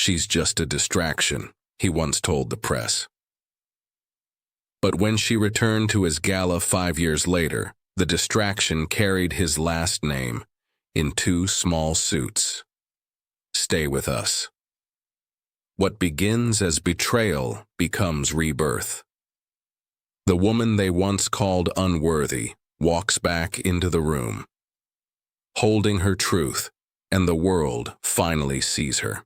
"She's just a distraction," he once told the press. But when she returned to his gala 5 years later, the distraction carried his last name in 2 small suits. Stay with us. What begins as betrayal becomes rebirth. The woman they once called unworthy walks back into the room, holding her truth, and the world finally sees her.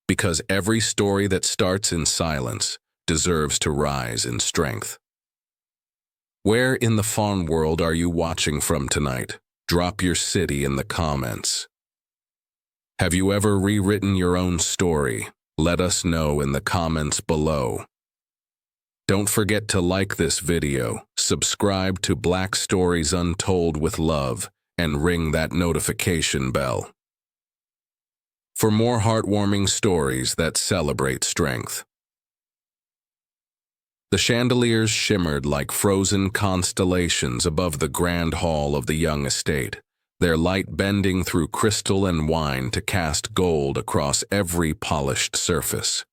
Because every story that starts in silence deserves to rise in strength. Where in the fawn world are you watching from tonight? Drop your city in the comments. Have you ever rewritten your own story? Let us know in the comments below. Don't forget to like this video, subscribe to Black Stories Untold with love, and ring that notification bell for more heartwarming stories that celebrate strength. The chandeliers shimmered like frozen constellations above the grand hall of the young estate, their light bending through crystal and wine to cast gold across every polished surface.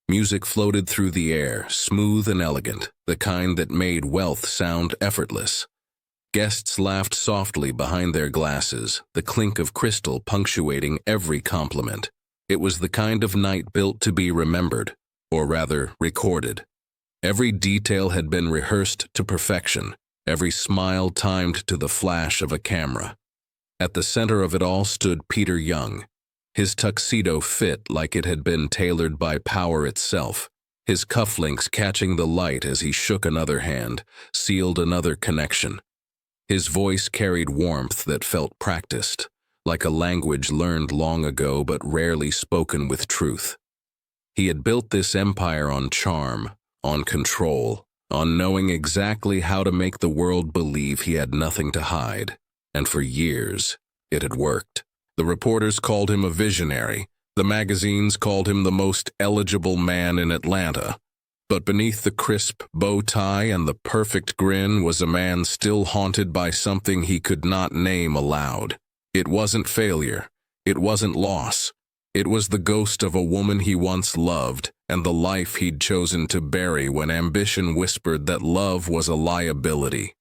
Music floated through the air, smooth and elegant, the kind that made wealth sound effortless. Guests laughed softly behind their glasses, the clink of crystal punctuating every compliment. It was the kind of night built to be remembered, or rather, recorded. Every detail had been rehearsed to perfection, every smile timed to the flash of a camera. At the center of it all stood Peter Young, his tuxedo fit like it had been tailored by power itself, his cufflinks catching the light as he shook another hand, sealed another connection. His voice carried warmth that felt practiced, like a language learned long ago but rarely spoken with truth. He had built this empire on charm, on control, on knowing exactly how to make the world believe he had nothing to hide. And for years, it had worked. The reporters called him a visionary. The magazines called him the most eligible man in Atlanta. But beneath the crisp bow tie and the perfect grin was a man still haunted by something he could not name aloud. It wasn't failure. It wasn't loss. It was the ghost of a woman he once loved and the life he'd chosen to bury when ambition whispered that love was a liability.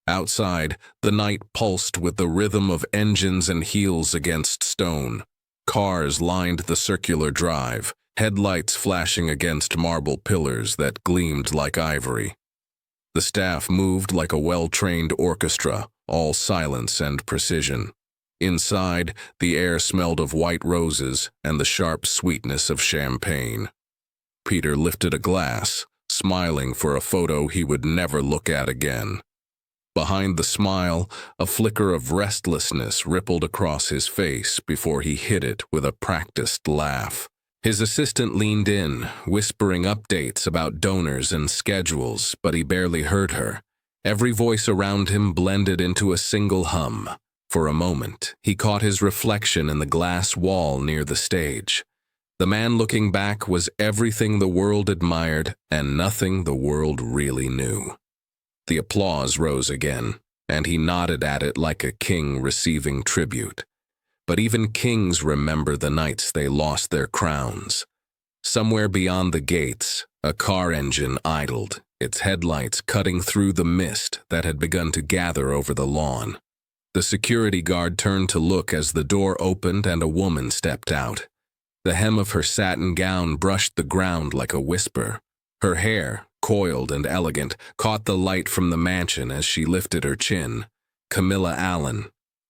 Outside, the night pulsed with the rhythm of engines and heels against stone. Cars lined the circular drive, headlights flashing against marble pillars that gleamed like ivory. The staff moved like a well-trained orchestra, all silence and precision. Inside, the air smelled of white roses and the sharp sweetness of champagne. Peter lifted a glass, smiling for a photo he would never look at again. Behind the smile, a flicker of restlessness rippled across his face before he hid it with a practiced laugh. His assistant leaned in, whispering updates about donors and schedules, but he barely heard her. Every voice around him blended into a single hum. For a moment, he caught his reflection in the glass wall near the stage. The man looking back was everything the world admired and nothing the world really knew. The applause rose again, and he nodded at it like a king receiving tribute. But even kings remember the nights they lost their crowns. Somewhere beyond the gates, a car engine idled, its headlights cutting through the mist that had begun to gather over the lawn. The security guard turned to look as the door opened and a woman stepped out. The hem of her satin gown brushed the ground like a whisper. Her hair, coiled and elegant, caught the light from the mansion as she lifted her chin. Camilla Allen.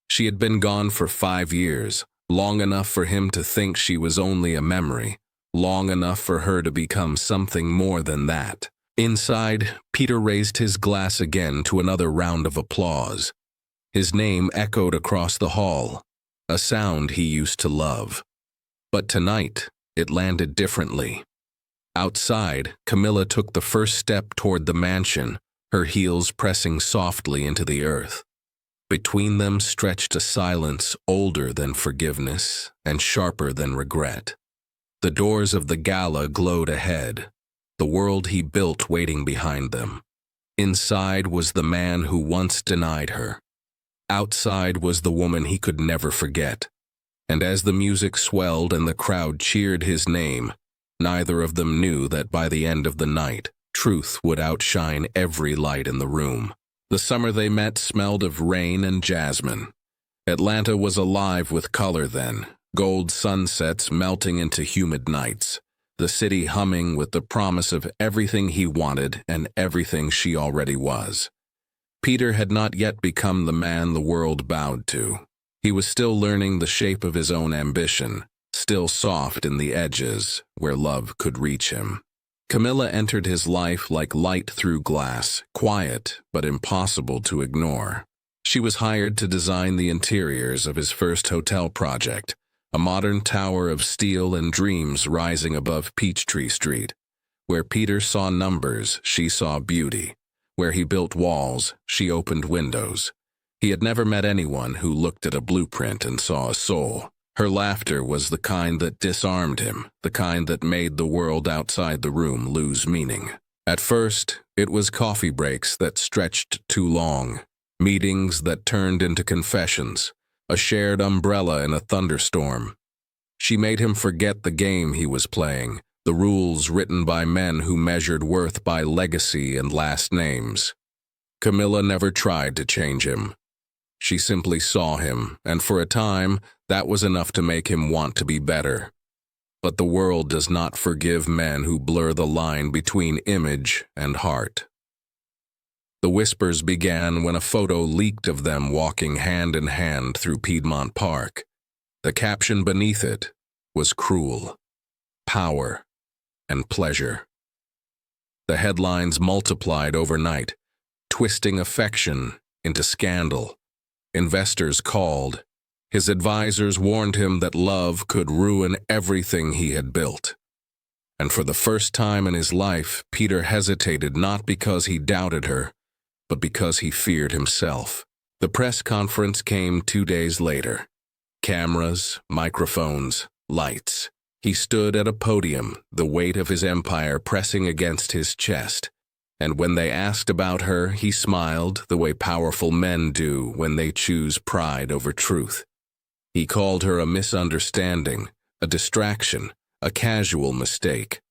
She had been gone for 5 years, long enough for him to think she was only a memory, long enough for her to become something more than that. Inside, Peter raised his glass again to another round of applause. His name echoed across the hall, a sound he used to love. But tonight, it landed differently. Outside, Camilla took the first step toward the mansion, her heels pressing softly into the earth. Between them stretched a silence older than forgiveness and sharper than regret. The doors of the gala glowed ahead, the world he built waiting behind them. Inside was the man who once denied her. Outside was the woman he could never forget. And as the music swelled and the crowd cheered his name, neither of them knew that by the end of the night, truth would outshine every light in the room. The summer they met smelled of rain and jasmine. Atlanta was alive with color then, gold sunsets melting into humid nights, the city humming with the promise of everything he wanted and everything she already was. Peter had not yet become the man the world bowed to. He was still learning the shape of his own ambition, still soft in the edges where love could reach him. Camilla entered his life like light through glass, quiet but impossible to ignore. She was hired to design the interiors of his first hotel project, a modern tower of steel and dreams rising above Peachtree Street. Where Peter saw numbers, she saw beauty. Where he built walls, she opened windows. He had never met anyone who looked at a blueprint and saw a soul. Her laughter was the kind that disarmed him, the kind that made the world outside the room lose meaning. At first, it was coffee breaks that stretched too long, meetings that turned into confessions, a shared umbrella in a thunderstorm. She made him forget the game he was playing, the rules written by men who measured worth by legacy and last names. Camilla never tried to change him. She simply saw him, and for a time, that was enough to make him want to be better. But the world does not forgive men who blur the line between image and heart. The whispers began when a photo leaked of them walking hand in hand through Piedmont Park. The caption beneath it was cruel, power, and pleasure. The headlines multiplied overnight, twisting affection into scandal. Investors called. His advisors warned him that love could ruin everything he had built. And for the first time in his life, Peter hesitated not because he doubted her, but because he feared himself. The press conference came 2 days later. Cameras, microphones, lights. He stood at a podium, the weight of his empire pressing against his chest. And when they asked about her, he smiled the way powerful men do when they choose pride over truth. He called her a misunderstanding, a distraction, a casual mistake.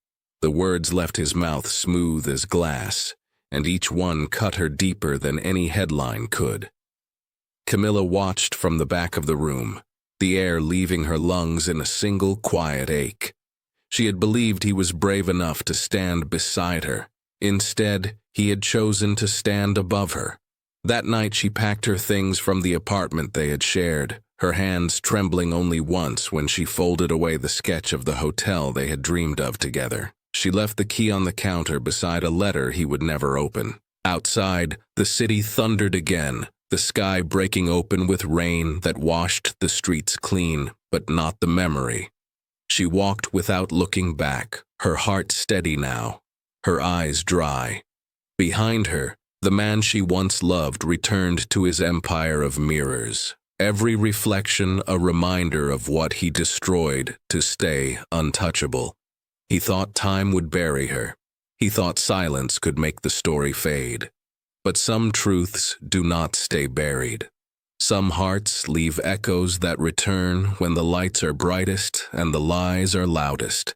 The words left his mouth smooth as glass, and each one cut her deeper than any headline could. Camilla watched from the back of the room, the air leaving her lungs in a single quiet ache. She had believed he was brave enough to stand beside her. Instead, he had chosen to stand above her. That night she packed her things from the apartment they had shared, her hands trembling only once when she folded away the sketch of the hotel they had dreamed of together. She left the key on the counter beside a letter he would never open. Outside, the city thundered again, the sky breaking open with rain that washed the streets clean, but not the memory. She walked without looking back, her heart steady now, her eyes dry. Behind her, the man she once loved returned to his empire of mirrors, every reflection a reminder of what he destroyed to stay untouchable. He thought time would bury her. He thought silence could make the story fade. But some truths do not stay buried. Some hearts leave echoes that return when the lights are brightest and the lies are loudest.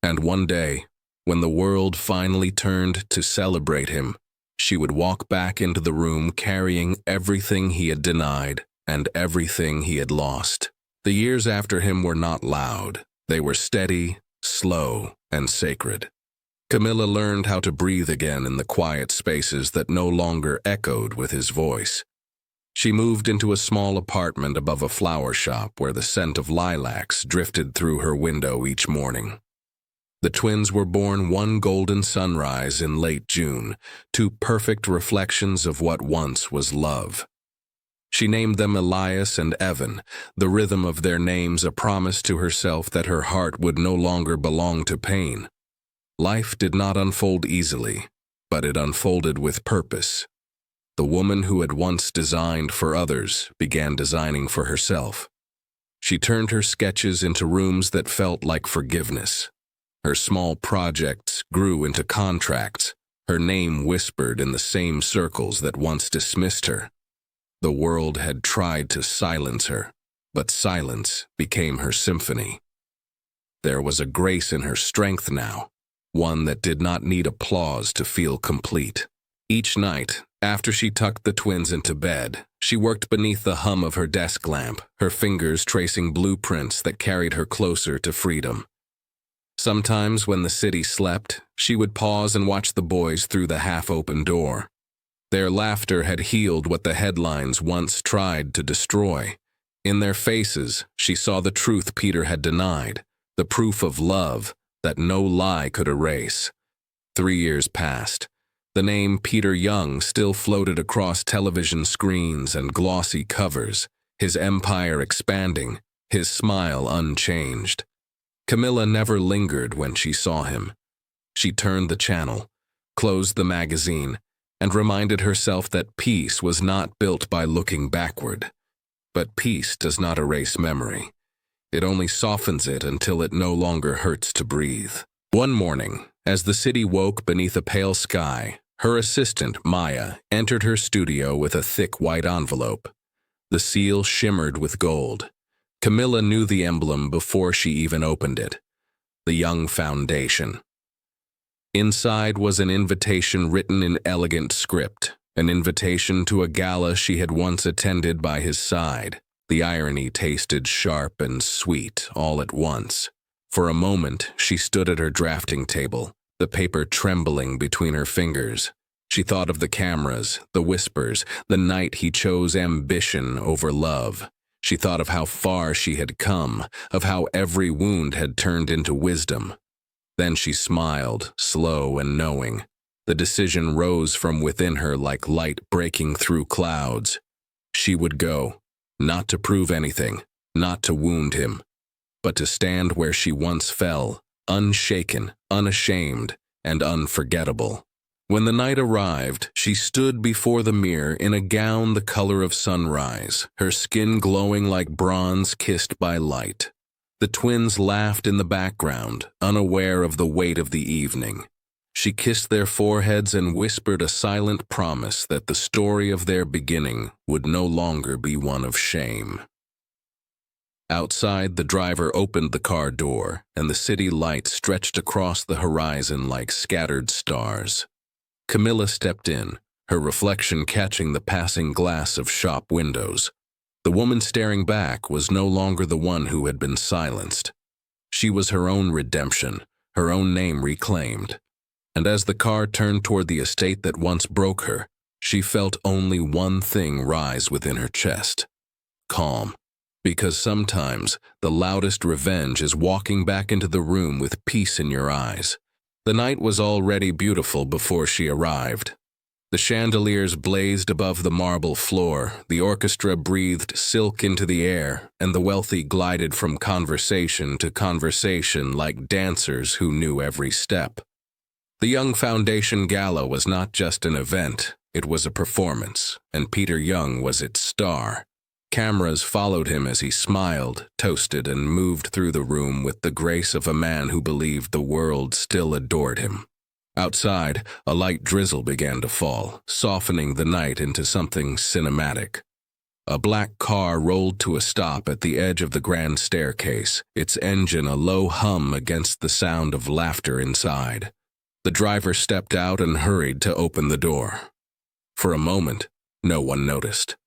And one day, when the world finally turned to celebrate him, she would walk back into the room carrying everything he had denied and everything he had lost. The years after him were not loud. They were steady, slow, and sacred. Camilla learned how to breathe again in the quiet spaces that no longer echoed with his voice. She moved into a small apartment above a flower shop where the scent of lilacs drifted through her window each morning. The twins were born one golden sunrise in late June, two perfect reflections of what once was love. She named them Elias and Evan, the rhythm of their names a promise to herself that her heart would no longer belong to pain. Life did not unfold easily, but it unfolded with purpose. The woman who had once designed for others began designing for herself. She turned her sketches into rooms that felt like forgiveness. Her small projects grew into contracts, her name whispered in the same circles that once dismissed her. The world had tried to silence her, but silence became her symphony. There was a grace in her strength now, one that did not need applause to feel complete. Each night, after she tucked the twins into bed, she worked beneath the hum of her desk lamp, her fingers tracing blueprints that carried her closer to freedom. Sometimes, when the city slept, she would pause and watch the boys through the half-open door. Their laughter had healed what the headlines once tried to destroy. In their faces, she saw the truth Peter had denied, the proof of love that no lie could erase. 3 years passed. The name Peter Young still floated across television screens and glossy covers, his empire expanding, his smile unchanged. Camilla never lingered when she saw him. She turned the channel, closed the magazine, and reminded herself that peace was not built by looking backward. But peace does not erase memory. It only softens it until it no longer hurts to breathe. One morning, as the city woke beneath a pale sky, her assistant, Maya, entered her studio with a thick white envelope. The seal shimmered with gold. Camilla knew the emblem before she even opened it. The Young Foundation. Inside was an invitation written in elegant script, an invitation to a gala she had once attended by his side. The irony tasted sharp and sweet all at once. For a moment, she stood at her drafting table, the paper trembling between her fingers. She thought of the cameras, the whispers, the night he chose ambition over love. She thought of how far she had come, of how every wound had turned into wisdom. Then she smiled, slow and knowing. The decision rose from within her like light breaking through clouds. She would go, not to prove anything, not to wound him, but to stand where she once fell, unshaken, unashamed, and unforgettable. When the night arrived, she stood before the mirror in a gown the color of sunrise, her skin glowing like bronze kissed by light. The twins laughed in the background, unaware of the weight of the evening. She kissed their foreheads and whispered a silent promise that the story of their beginning would no longer be one of shame. Outside, the driver opened the car door, and the city lights stretched across the horizon like scattered stars. Camilla stepped in, her reflection catching the passing glass of shop windows. The woman staring back was no longer the one who had been silenced. She was her own redemption, her own name reclaimed. And as the car turned toward the estate that once broke her, she felt only one thing rise within her chest: calm. Because sometimes the loudest revenge is walking back into the room with peace in your eyes. The night was already beautiful before she arrived. The chandeliers blazed above the marble floor, the orchestra breathed silk into the air, and the wealthy glided from conversation to conversation like dancers who knew every step. The Young Foundation Gala was not just an event, it was a performance, and Peter Young was its star. Cameras followed him as he smiled, toasted, and moved through the room with the grace of a man who believed the world still adored him. Outside, a light drizzle began to fall, softening the night into something cinematic. A black car rolled to a stop at the edge of the grand staircase, its engine a low hum against the sound of laughter inside. The driver stepped out and hurried to open the door. For a moment, no one noticed.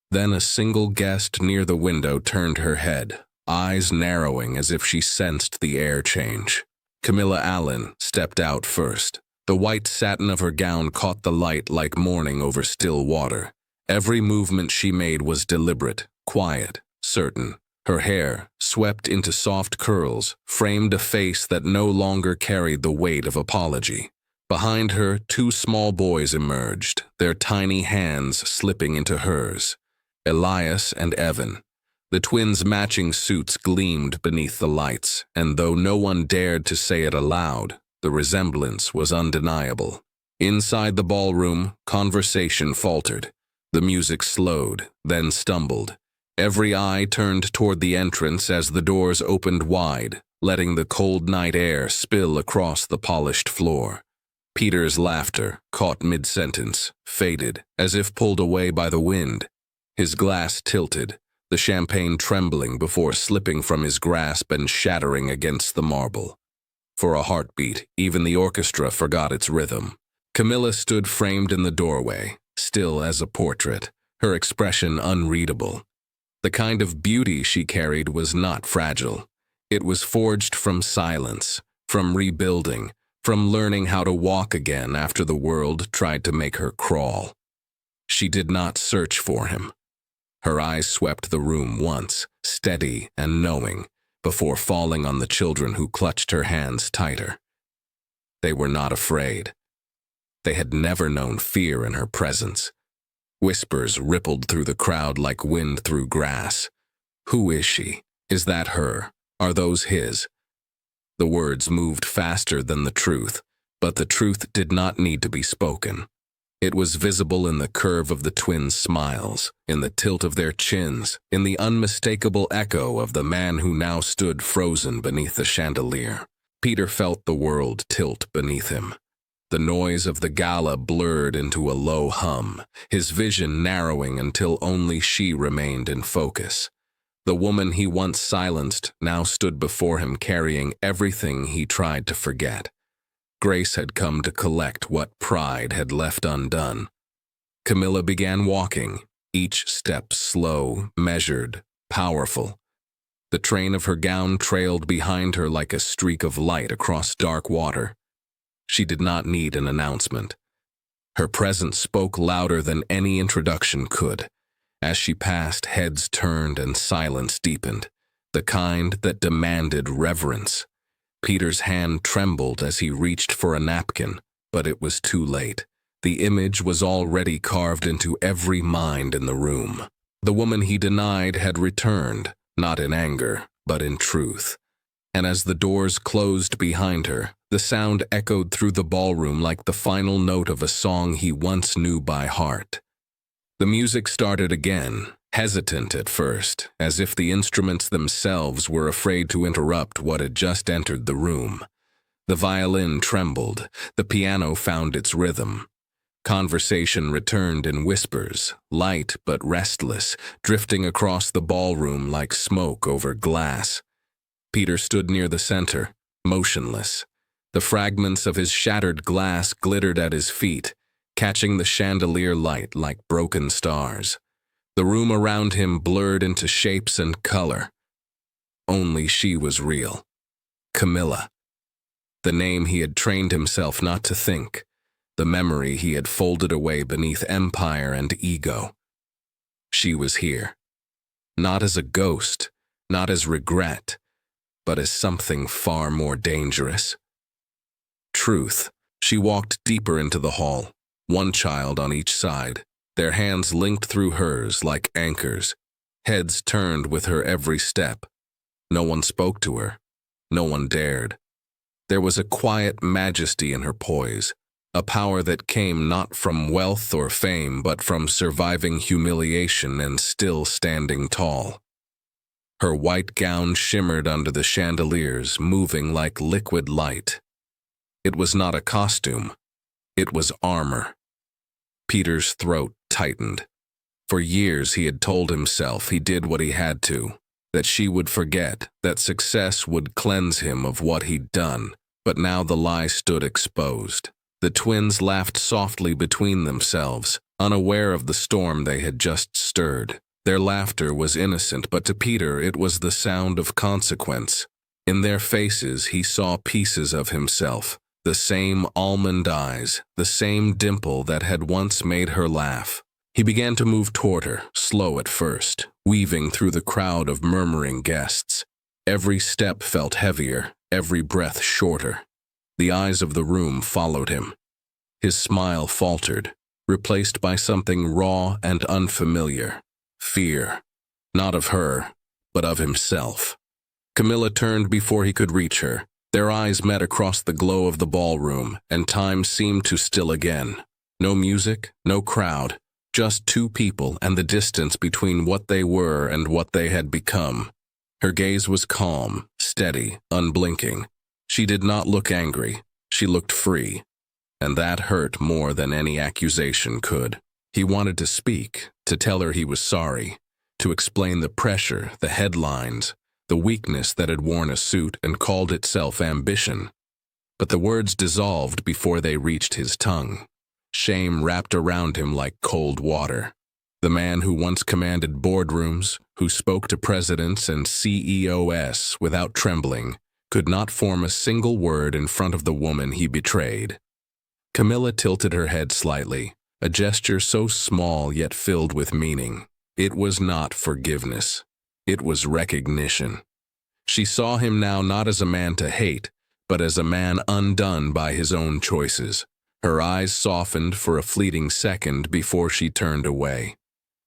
Then a single guest near the window turned her head, eyes narrowing as if she sensed the air change. Camilla Allen stepped out first. The white satin of her gown caught the light like morning over still water. Every movement she made was deliberate, quiet, certain. Her hair, swept into soft curls, framed a face that no longer carried the weight of apology. Behind her, 2 small boys emerged, their tiny hands slipping into hers. Elias and Evan. The twins' matching suits gleamed beneath the lights, and though no one dared to say it aloud, the resemblance was undeniable. Inside the ballroom, conversation faltered. The music slowed, then stumbled. Every eye turned toward the entrance as the doors opened wide, letting the cold night air spill across the polished floor. Peter's laughter, caught mid-sentence, faded, as if pulled away by the wind. His glass tilted, the champagne trembling before slipping from his grasp and shattering against the marble. For a heartbeat, even the orchestra forgot its rhythm. Camilla stood framed in the doorway, still as a portrait, her expression unreadable. The kind of beauty she carried was not fragile. It was forged from silence, from rebuilding, from learning how to walk again after the world tried to make her crawl. She did not search for him. Her eyes swept the room once, steady and knowing, before falling on the children who clutched her hands tighter. They were not afraid. They had never known fear in her presence. Whispers rippled through the crowd like wind through grass. Who is she? Is that her? Are those his? The words moved faster than the truth, but the truth did not need to be spoken. It was visible in the curve of the twins' smiles, in the tilt of their chins, in the unmistakable echo of the man who now stood frozen beneath the chandelier. Peter felt the world tilt beneath him. The noise of the gala blurred into a low hum, his vision narrowing until only she remained in focus. The woman he once silenced now stood before him carrying everything he tried to forget. Grace had come to collect what pride had left undone. Camilla began walking, each step slow, measured, powerful. The train of her gown trailed behind her like a streak of light across dark water. She did not need an announcement. Her presence spoke louder than any introduction could. As she passed, heads turned and silence deepened, the kind that demanded reverence. Peter's hand trembled as he reached for a napkin, but it was too late. The image was already carved into every mind in the room. The woman he denied had returned, not in anger, but in truth. And as the doors closed behind her, the sound echoed through the ballroom like the final note of a song he once knew by heart. The music started again, hesitant at first, as if the instruments themselves were afraid to interrupt what had just entered the room. The violin trembled, the piano found its rhythm. Conversation returned in whispers, light but restless, drifting across the ballroom like smoke over glass. Peter stood near the center, motionless. The fragments of his shattered glass glittered at his feet, catching the chandelier light like broken stars. The room around him blurred into shapes and color. Only she was real. Camilla. The name he had trained himself not to think. The memory he had folded away beneath empire and ego. She was here. Not as a ghost, not as regret, but as something far more dangerous. Truth. She walked deeper into the hall, one child on each side, their hands linked through hers like anchors, heads turned with her every step. No one spoke to her. No one dared. There was a quiet majesty in her poise, a power that came not from wealth or fame but from surviving humiliation and still standing tall. Her white gown shimmered under the chandeliers, moving like liquid light. It was not a costume. It was armor. Peter's throat tightened. For years he had told himself he did what he had to, that she would forget, that success would cleanse him of what he'd done, but now the lie stood exposed. The twins laughed softly between themselves, unaware of the storm they had just stirred. Their laughter was innocent, but to Peter it was the sound of consequence. In their faces he saw pieces of himself, the same almond eyes, the same dimple that had once made her laugh. He began to move toward her, slow at first, weaving through the crowd of murmuring guests. Every step felt heavier, every breath shorter. The eyes of the room followed him. His smile faltered, replaced by something raw and unfamiliar. Fear. Not of her, but of himself. Camilla turned before he could reach her. Their eyes met across the glow of the ballroom, and time seemed to still again. No music, no crowd, just two people and the distance between what they were and what they had become. Her gaze was calm, steady, unblinking. She did not look angry. She looked free. And that hurt more than any accusation could. He wanted to speak, to tell her he was sorry, to explain the pressure, the headlines, the weakness that had worn a suit and called itself ambition. But the words dissolved before they reached his tongue. Shame wrapped around him like cold water. The man who once commanded boardrooms, who spoke to presidents and CEOs without trembling, could not form a single word in front of the woman he betrayed. Camilla tilted her head slightly, a gesture so small yet filled with meaning. It was not forgiveness. It was recognition. She saw him now not as a man to hate, but as a man undone by his own choices. Her eyes softened for a fleeting second before she turned away.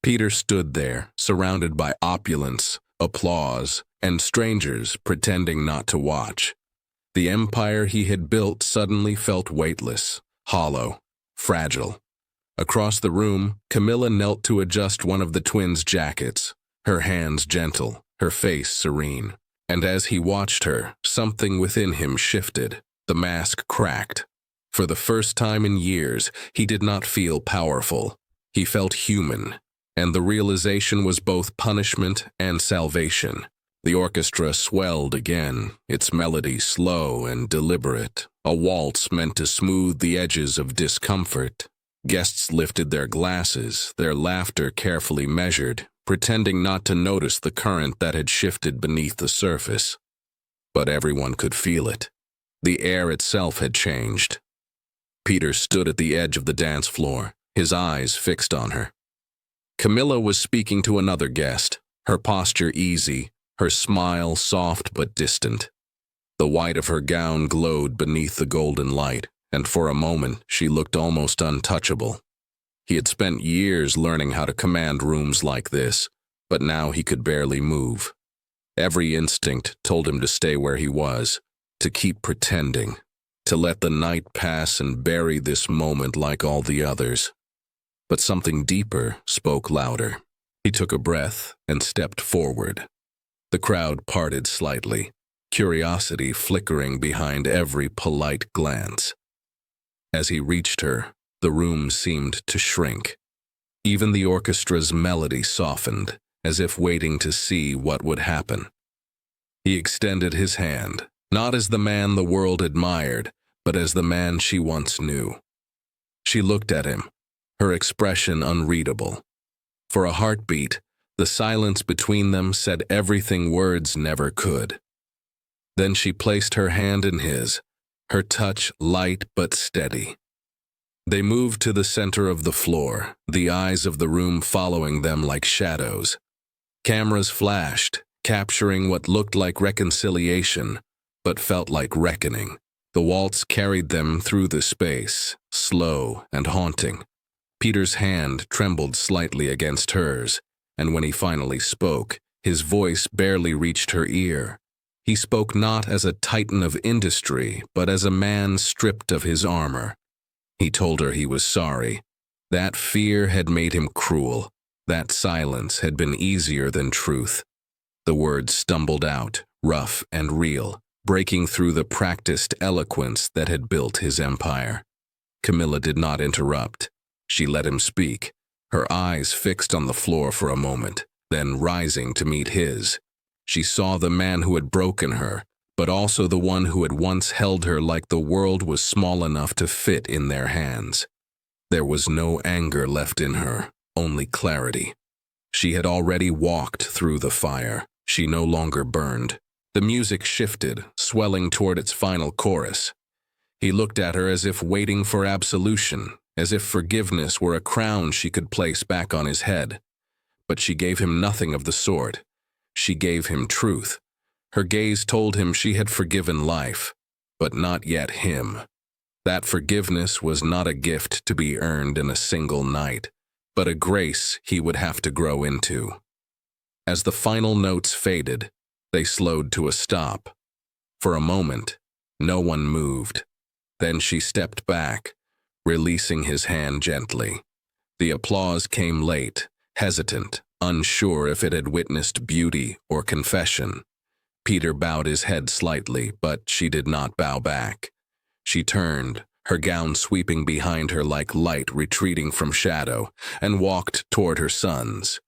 Peter stood there, surrounded by opulence, applause, and strangers pretending not to watch. The empire he had built suddenly felt weightless, hollow, fragile. Across the room, Camilla knelt to adjust one of the twins' jackets, her hands gentle, her face serene. And as he watched her, something within him shifted. The mask cracked. For the first time in years, he did not feel powerful. He felt human. And the realization was both punishment and salvation. The orchestra swelled again, its melody slow and deliberate, a waltz meant to smooth the edges of discomfort. Guests lifted their glasses, their laughter carefully measured, pretending not to notice the current that had shifted beneath the surface. But everyone could feel it. The air itself had changed. Peter stood at the edge of the dance floor, his eyes fixed on her. Camilla was speaking to another guest, her posture easy, her smile soft but distant. The white of her gown glowed beneath the golden light, and for a moment she looked almost untouchable. He had spent years learning how to command rooms like this, but now he could barely move. Every instinct told him to stay where he was, to keep pretending, to let the night pass and bury this moment like all the others. But something deeper spoke louder. He took a breath and stepped forward. The crowd parted slightly, curiosity flickering behind every polite glance. As he reached her, the room seemed to shrink. Even the orchestra's melody softened, as if waiting to see what would happen. He extended his hand, not as the man the world admired, but as the man she once knew. She looked at him, her expression unreadable. For a heartbeat, the silence between them said everything words never could. Then she placed her hand in his, her touch light but steady. They moved to the center of the floor, the eyes of the room following them like shadows. Cameras flashed, capturing what looked like reconciliation, but felt like reckoning. The waltz carried them through the space, slow and haunting. Peter's hand trembled slightly against hers, and when he finally spoke, his voice barely reached her ear. He spoke not as a titan of industry, but as a man stripped of his armor. He told her he was sorry. That fear had made him cruel. That silence had been easier than truth. The words stumbled out, rough and real, breaking through the practiced eloquence that had built his empire. Camilla did not interrupt. She let him speak, her eyes fixed on the floor for a moment, then rising to meet his. She saw the man who had broken her, but also the one who had once held her like the world was small enough to fit in their hands. There was no anger left in her, only clarity. She had already walked through the fire. She no longer burned. The music shifted, swelling toward its final chorus. He looked at her as if waiting for absolution, as if forgiveness were a crown she could place back on his head. But she gave him nothing of the sort. She gave him truth. Her gaze told him she had forgiven life, but not yet him. That forgiveness was not a gift to be earned in a single night, but a grace he would have to grow into. As the final notes faded, they slowed to a stop. For a moment, no one moved. Then she stepped back, releasing his hand gently. The applause came late, hesitant, unsure if it had witnessed beauty or confession. Peter bowed his head slightly, but she did not bow back. She turned, her gown sweeping behind her like light retreating from shadow, and walked toward her sons.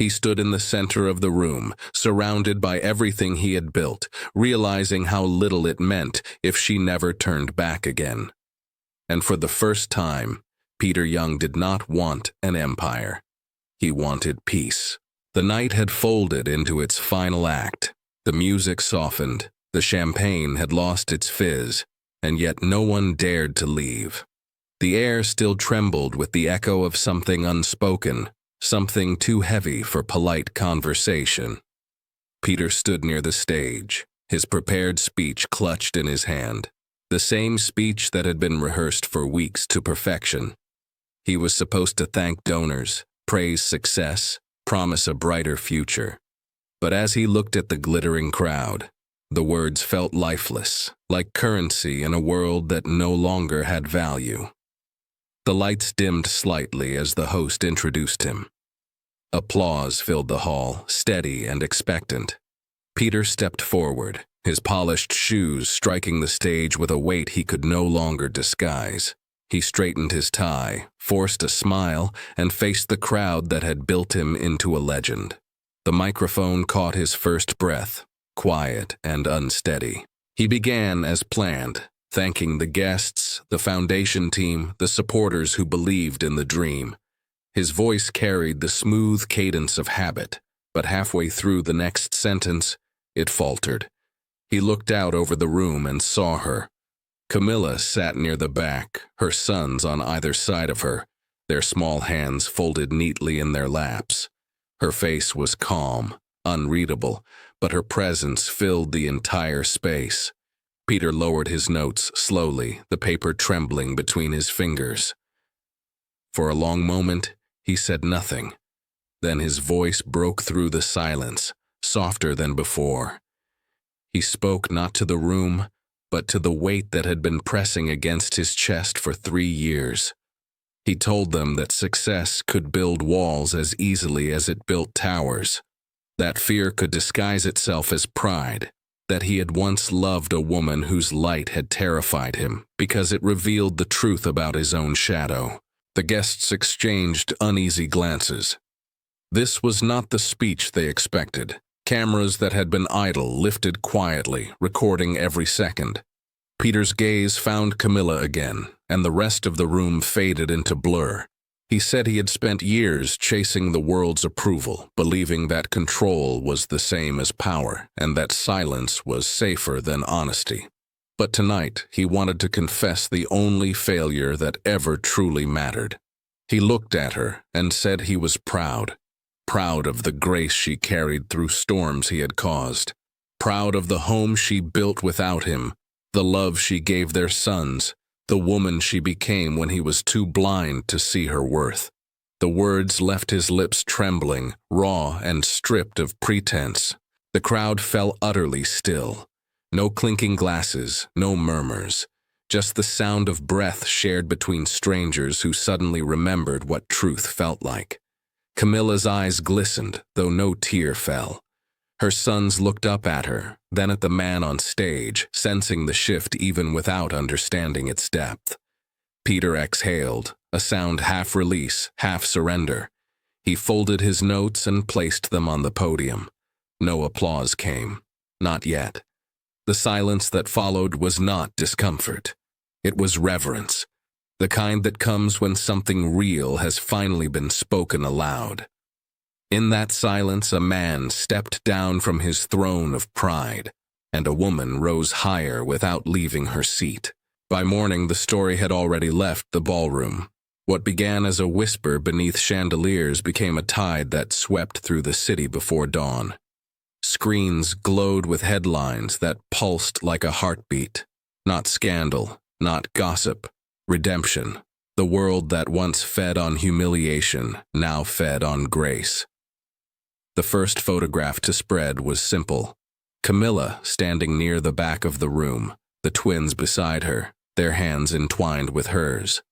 He stood in the center of the room, surrounded by everything he had built, realizing how little it meant if she never turned back again. And for the first time, Peter Young did not want an empire. He wanted peace. The night had folded into its final act. The music softened, the champagne had lost its fizz, and yet no one dared to leave. The air still trembled with the echo of something unspoken, something too heavy for polite conversation. Peter stood near the stage, his prepared speech clutched in his hand, the same speech that had been rehearsed for weeks to perfection. He was supposed to thank donors, praise success, promise a brighter future. But as he looked at the glittering crowd, the words felt lifeless, like currency in a world that no longer had value. The lights dimmed slightly as the host introduced him. Applause filled the hall, steady and expectant. Peter stepped forward, his polished shoes striking the stage with a weight he could no longer disguise. He straightened his tie, forced a smile, and faced the crowd that had built him into a legend. The microphone caught his first breath, quiet and unsteady. He began as planned, thanking the guests, the foundation team, the supporters who believed in the dream. His voice carried the smooth cadence of habit, but halfway through the next sentence, it faltered. He looked out over the room and saw her. Camilla sat near the back, her sons on either side of her, their small hands folded neatly in their laps. Her face was calm, unreadable, but her presence filled the entire space. Peter lowered his notes slowly, the paper trembling between his fingers. For a long moment, he said nothing. Then his voice broke through the silence, softer than before. He spoke not to the room, but to the weight that had been pressing against his chest for 3 years. He told them that success could build walls as easily as it built towers, that fear could disguise itself as pride, that he had once loved a woman whose light had terrified him because it revealed the truth about his own shadow. The guests exchanged uneasy glances. This was not the speech they expected. Cameras that had been idle lifted quietly, recording every second. Peter's gaze found Camilla again, and the rest of the room faded into blur. He said he had spent years chasing the world's approval, believing that control was the same as power, and that silence was safer than honesty. But tonight, he wanted to confess the only failure that ever truly mattered. He looked at her and said he was proud. Proud of the grace she carried through storms he had caused. Proud of the home she built without him, the love she gave their sons, the woman she became when he was too blind to see her worth. The words left his lips trembling, raw and stripped of pretense. The crowd fell utterly still. No clinking glasses, no murmurs. Just the sound of breath shared between strangers who suddenly remembered what truth felt like. Camilla's eyes glistened, though no tear fell. Her sons looked up at her, then at the man on stage, sensing the shift even without understanding its depth. Peter exhaled, a sound half release, half surrender. He folded his notes and placed them on the podium. No applause came. Not yet. The silence that followed was not discomfort. It was reverence. The kind that comes when something real has finally been spoken aloud. In that silence, a man stepped down from his throne of pride, and a woman rose higher without leaving her seat. By morning, the story had already left the ballroom. What began as a whisper beneath chandeliers became a tide that swept through the city before dawn. Screens glowed with headlines that pulsed like a heartbeat. Not scandal, not gossip. Redemption. The world that once fed on humiliation now fed on grace. The first photograph to spread was simple. Camilla standing near the back of the room, the twins beside her, their hands entwined with hers.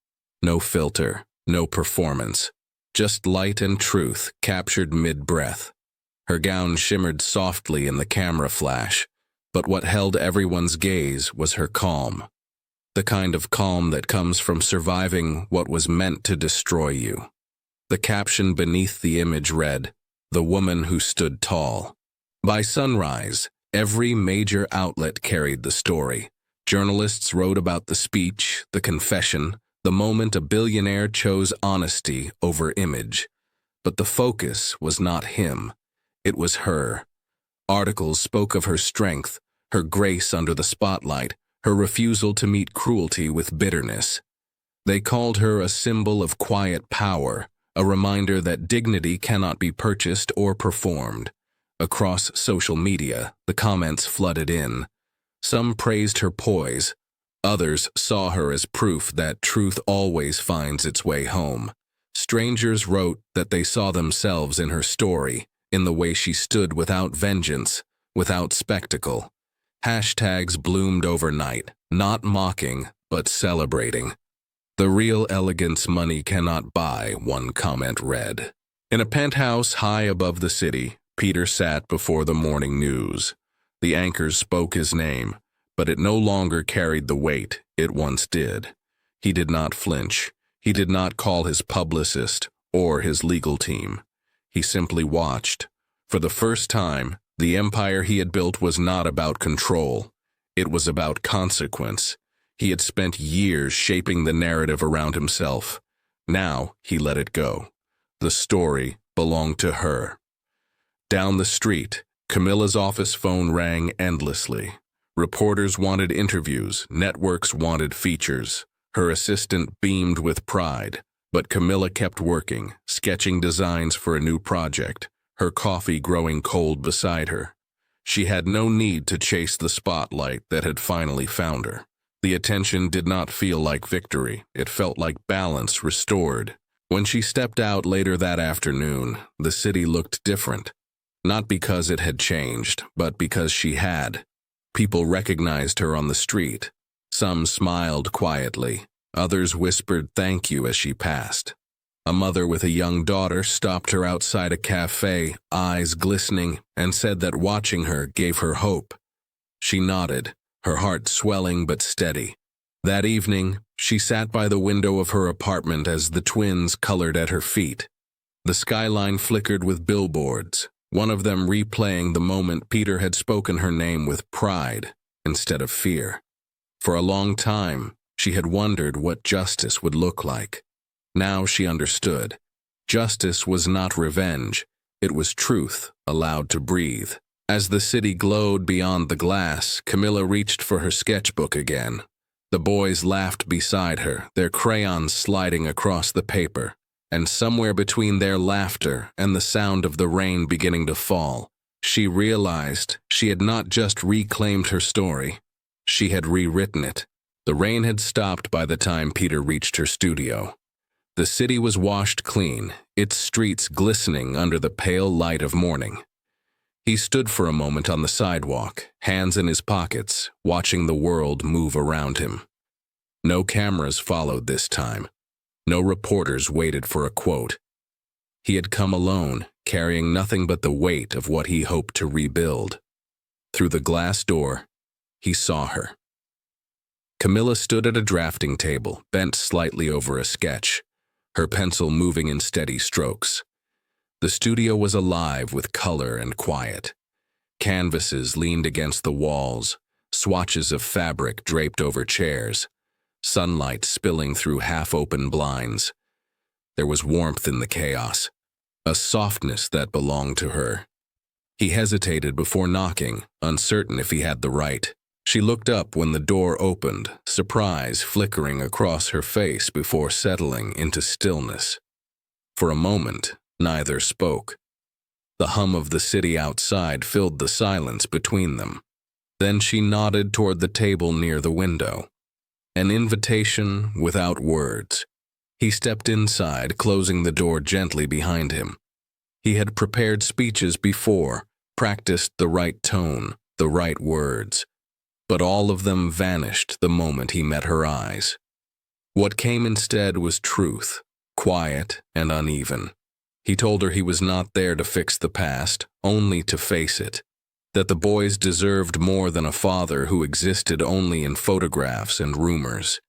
No filter, no performance, just light and truth captured mid-breath. Her gown shimmered softly in the camera flash, but what held everyone's gaze was her calm. The kind of calm that comes from surviving what was meant to destroy you. The caption beneath the image read, The Woman Who Stood Tall. By sunrise, every major outlet carried the story. Journalists wrote about the speech, the confession, the moment a billionaire chose honesty over image. But the focus was not him. It was her. Articles spoke of her strength, her grace under the spotlight, her refusal to meet cruelty with bitterness. They called her a symbol of quiet power, a reminder that dignity cannot be purchased or performed. Across social media, the comments flooded in. Some praised her poise. Others saw her as proof that truth always finds its way home. Strangers wrote that they saw themselves in her story, in the way she stood without vengeance, without spectacle. Hashtags bloomed overnight, not mocking, but celebrating. "The real elegance money cannot buy," one comment read. In a penthouse high above the city, Peter sat before the morning news. The anchors spoke his name, but it no longer carried the weight it once did. He did not flinch. He did not call his publicist or his legal team. He simply watched. For the first time, the empire he had built was not about control. It was about consequence. He had spent years shaping the narrative around himself. Now he let it go. The story belonged to her. Down the street, Camilla's office phone rang endlessly. Reporters wanted interviews, networks wanted features. Her assistant beamed with pride, but Camilla kept working, sketching designs for a new project, her coffee growing cold beside her. She had no need to chase the spotlight that had finally found her. The attention did not feel like victory. It felt like balance restored. When she stepped out later that afternoon, the city looked different. Not because it had changed, but because she had. People recognized her on the street. Some smiled quietly. Others whispered thank you as she passed. A mother with a young daughter stopped her outside a cafe, eyes glistening, and said that watching her gave her hope. She nodded, her heart swelling but steady. That evening, she sat by the window of her apartment as the twins colored at her feet. The skyline flickered with billboards, one of them replaying the moment Peter had spoken her name with pride instead of fear. For a long time, she had wondered what justice would look like. Now she understood. Justice was not revenge. It was truth allowed to breathe. As the city glowed beyond the glass, Camilla reached for her sketchbook again. The boys laughed beside her, their crayons sliding across the paper, and somewhere between their laughter and the sound of the rain beginning to fall, she realized she had not just reclaimed her story, she had rewritten it. The rain had stopped by the time Peter reached her studio. The city was washed clean, its streets glistening under the pale light of morning. He stood for a moment on the sidewalk, hands in his pockets, watching the world move around him. No cameras followed this time. No reporters waited for a quote. He had come alone, carrying nothing but the weight of what he hoped to rebuild. Through the glass door, he saw her. Camilla stood at a drafting table, bent slightly over a sketch, her pencil moving in steady strokes. The studio was alive with color and quiet. Canvases leaned against the walls, swatches of fabric draped over chairs, sunlight spilling through half-open blinds. There was warmth in the chaos, a softness that belonged to her. He hesitated before knocking, uncertain if he had the right. She looked up when the door opened, surprise flickering across her face before settling into stillness. For a moment, neither spoke. The hum of the city outside filled the silence between them. Then she nodded toward the table near the window. An invitation without words. He stepped inside, closing the door gently behind him. He had prepared speeches before, practiced the right tone, the right words, but all of them vanished the moment he met her eyes. What came instead was truth, quiet and uneven. He told her he was not there to fix the past, only to face it. That the boys deserved more than a father who existed only in photographs and rumors.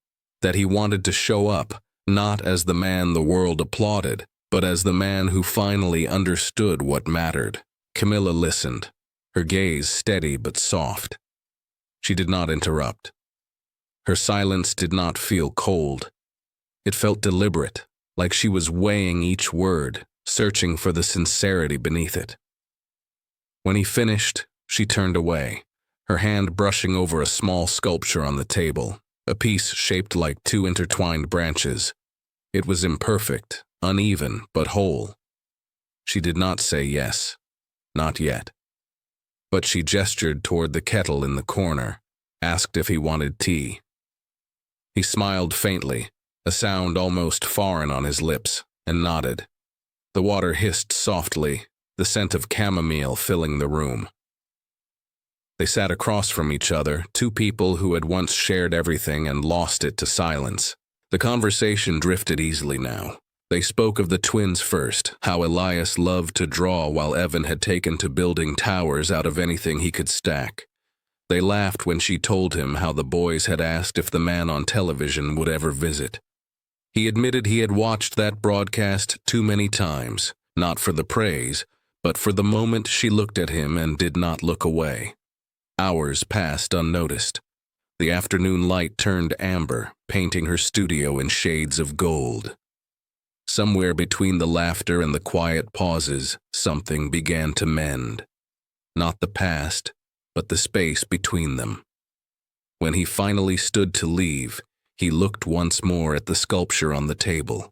That he wanted to show up, not as the man the world applauded, But as the man who finally understood what mattered, Camilla listened, her gaze steady but soft. She did not interrupt. Her silence did not feel cold. It felt deliberate, like she was weighing each word, searching for the sincerity beneath it. When he finished, she turned away, her hand brushing over a small sculpture on the table, a piece shaped like two intertwined branches. It was imperfect, uneven, but whole. She did not say yes, not yet. But she gestured toward the kettle in the corner, asked if he wanted tea. He smiled faintly, a sound almost foreign on his lips, and nodded. The water hissed softly, the scent of chamomile filling the room. They sat across from each other, two people who had once shared everything and lost it to silence. The conversation drifted easily now. They spoke of the twins first, how Elias loved to draw while Evan had taken to building towers out of anything he could stack. They laughed when she told him how the boys had asked if the man on television would ever visit. He admitted he had watched that broadcast too many times, not for the praise, but for the moment she looked at him and did not look away. Hours passed unnoticed. The afternoon light turned amber, painting her studio in shades of gold. Somewhere between the laughter and the quiet pauses, something began to mend. Not the past, but the space between them. When he finally stood to leave, he looked once more at the sculpture on the table.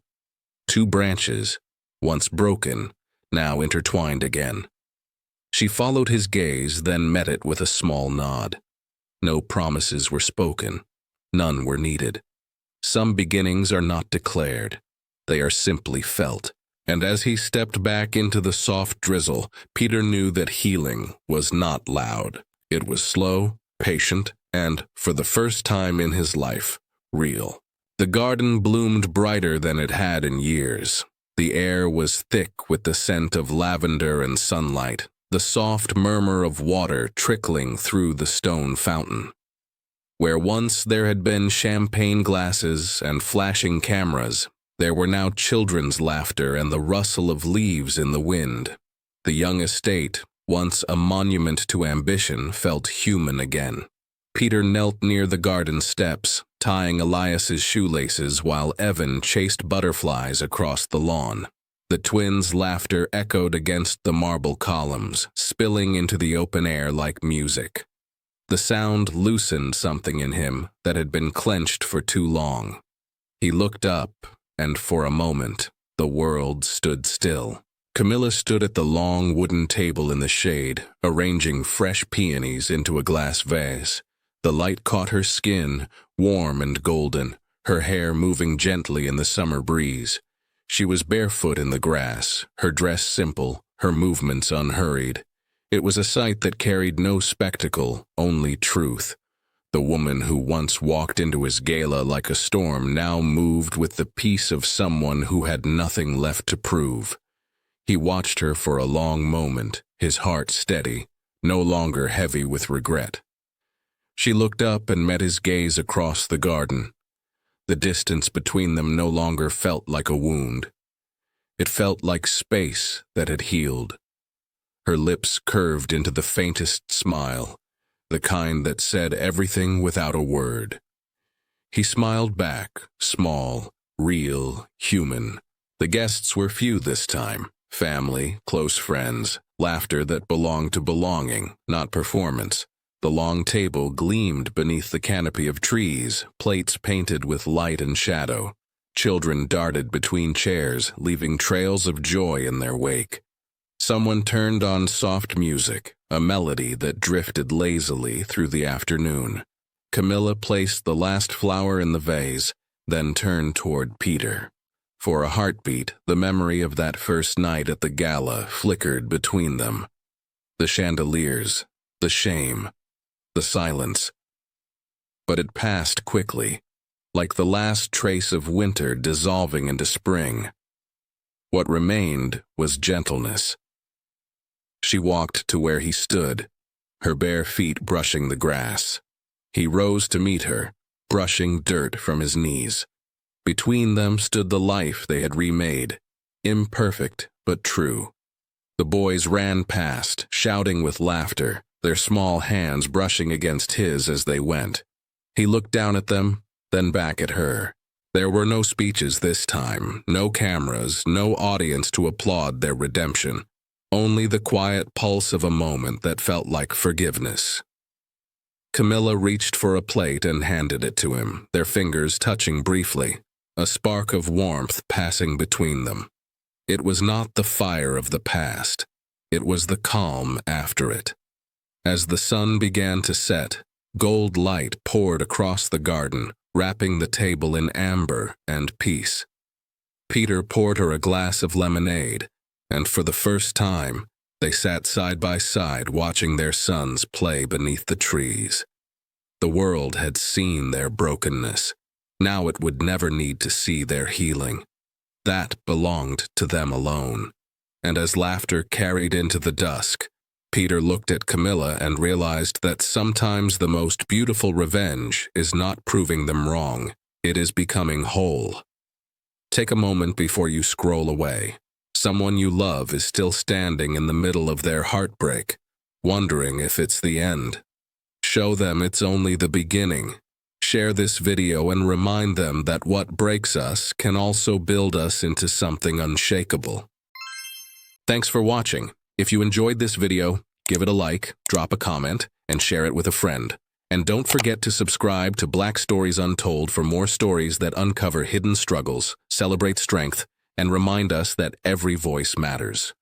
Two branches, once broken, now intertwined again. She followed his gaze, then met it with a small nod. No promises were spoken. None were needed. Some beginnings are not declared. They are simply felt. And as he stepped back into the soft drizzle, Peter knew that healing was not loud. It was slow, patient, and, for the first time in his life, real. The garden bloomed brighter than it had in years. The air was thick with the scent of lavender and sunlight, the soft murmur of water trickling through the stone fountain. Where once there had been champagne glasses and flashing cameras, there were now children's laughter and the rustle of leaves in the wind. The young estate, once a monument to ambition, felt human again. Peter knelt near the garden steps, tying Elias's shoelaces while Evan chased butterflies across the lawn. The twins' laughter echoed against the marble columns, spilling into the open air like music. The sound loosened something in him that had been clenched for too long. He looked up, and for a moment, the world stood still. Camilla stood at the long wooden table in the shade, arranging fresh peonies into a glass vase. The light caught her skin, warm and golden, her hair moving gently in the summer breeze. She was barefoot in the grass, her dress simple, her movements unhurried. It was a sight that carried no spectacle, only truth. The woman who once walked into his gala like a storm now moved with the peace of someone who had nothing left to prove. He watched her for a long moment, his heart steady, no longer heavy with regret. She looked up and met his gaze across the garden. The distance between them no longer felt like a wound. It felt like space that had healed. Her lips curved into the faintest smile, the kind that said everything without a word. He smiled back, small, real, human. The guests were few this time. Family, close friends, laughter that belonged to belonging, not performance. The long table gleamed beneath the canopy of trees, plates painted with light and shadow. Children darted between chairs, leaving trails of joy in their wake. Someone turned on soft music, a melody that drifted lazily through the afternoon. Camilla placed the last flower in the vase, then turned toward Peter. For a heartbeat, the memory of that first night at the gala flickered between them. The chandeliers, the shame, the silence. But it passed quickly, like the last trace of winter dissolving into spring. What remained was gentleness. She walked to where he stood, her bare feet brushing the grass. He rose to meet her, brushing dirt from his knees. Between them stood the life they had remade, imperfect but true. The boys ran past, shouting with laughter, their small hands brushing against his as they went. He looked down at them, then back at her. There were no speeches this time, no cameras, no audience to applaud their redemption. Only the quiet pulse of a moment that felt like forgiveness. Camilla reached for a plate and handed it to him, their fingers touching briefly, a spark of warmth passing between them. It was not the fire of the past. It was the calm after it. As the sun began to set, gold light poured across the garden, wrapping the table in amber and peace. Peter poured her a glass of lemonade, and for the first time, they sat side by side watching their sons play beneath the trees. The world had seen their brokenness. Now it would never need to see their healing. That belonged to them alone. And as laughter carried into the dusk, Peter looked at Camilla and realized that sometimes the most beautiful revenge is not proving them wrong, it is becoming whole. Take a moment before you scroll away. Someone you love is still standing in the middle of their heartbreak, wondering if it's the end. Show them it's only the beginning. Share this video and remind them that what breaks us can also build us into something unshakable. Thanks for watching. If you enjoyed this video, give it a like, drop a comment, and share it with a friend. And don't forget to subscribe to Black Stories Untold for more stories that uncover hidden struggles, celebrate strength, and remind us that every voice matters.